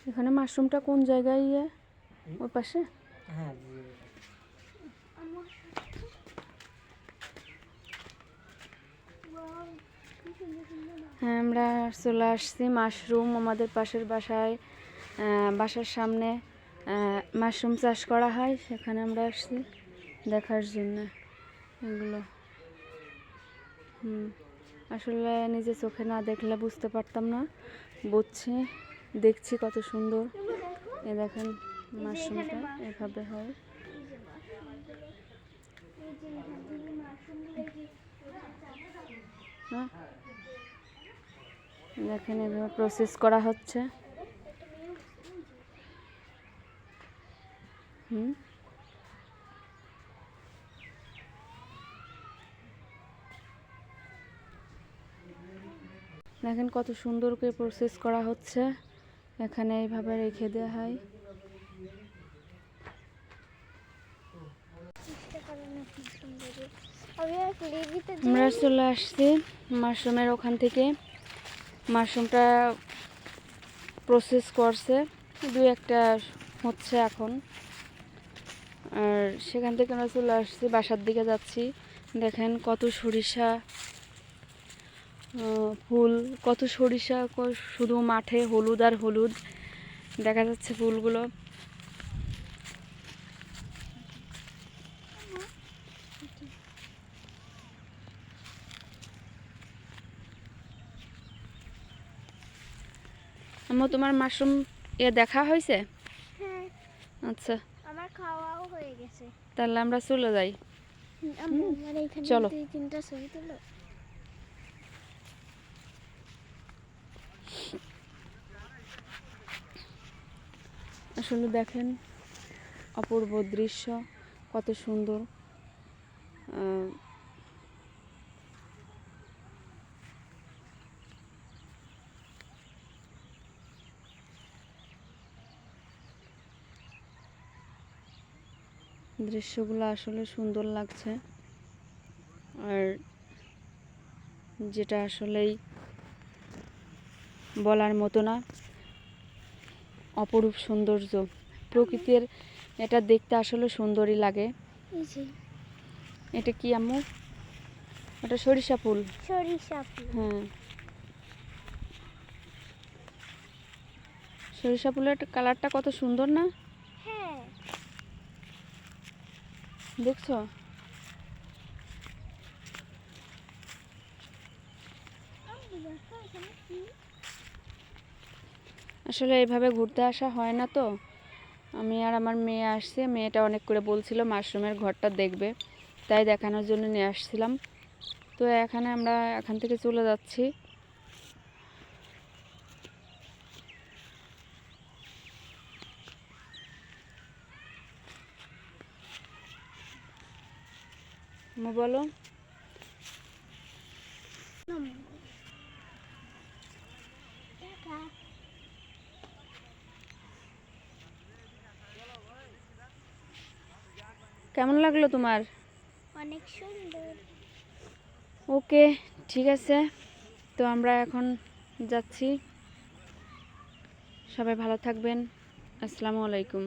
এখানে মাশরুমটা কোন জায়গায় ওই পাশে? হ্যাঁ, হ্যাঁ, আমরা চলে আসছি মাশরুম আমাদের পাশের বাসার সামনে মাশরুম চাষ করা হয়, সেখানে আমরা আসছি দেখার জন্য এগুলো। আসলে নিজে চোখে না দেখলে বুঝতে পারতাম না, দেখছি কত সুন্দর। এ দেখেন মাশরুমটা এভাবে হয়। হ্যাঁ, দেখেন এভাবে প্রসেস করা হচ্ছে। দেখেন কত সুন্দর করে প্রসেস করা হচ্ছে। এখানে এইভাবে রেখে দেওয়া হয়। আমরা চলে আসছি মাশরুমের ওখান থেকে। মাশরুমটা প্রসেস করছে, দুই একটা হচ্ছে এখন। আর সেখান থেকে আমরা চলে আসছি, বাসার দিকে যাচ্ছি। দেখেন কত সরিষা ফুল, কত সরিষা, শুধু মাঠে হলুদ আর হলুদ দেখা যাচ্ছে ফুলগুলো। আম্মু, তোমার মাশরুম দেখা হয়েছে? হ্যাঁ, আচ্ছা, আমার খাওয়াও হয়ে গেছে। তাহলে আমরা চলে যাই। চলো। আসলে দেখেন অপূর্ব দৃশ্য, কত সুন্দর। দৃশ্যগুলো আসলে সুন্দর লাগছে। আর যেটা আসলেই বলার মতো না, অপরূপ সৌন্দর্য প্রকৃতির। এটা দেখতে আসলে সুন্দরই লাগে। এটা কি আম্মু? এটা সরিষা ফুল। হ্যাঁ, সরিষা ফুলের কালারটা কত সুন্দর না? হ্যাঁ, দেখছো? আসলে এইভাবে ঘুরতে আসা হয় না তো। আমি আর আমার মেয়ে আসছে, মেয়েটা অনেক করে বলছিল মাশরুমের ঘরটা দেখবে, তাই দেখানোর জন্য নিয়ে আসছিলাম। তো আমরা এখান থেকে চলে যাচ্ছি। বলো। কেমন লাগলো তোমার? অনেক সুন্দর। ওকে, ঠিক আছে। তো আমরা এখন যাচ্ছি। সবাই ভালো থাকবেন। আসসালামু আলাইকুম।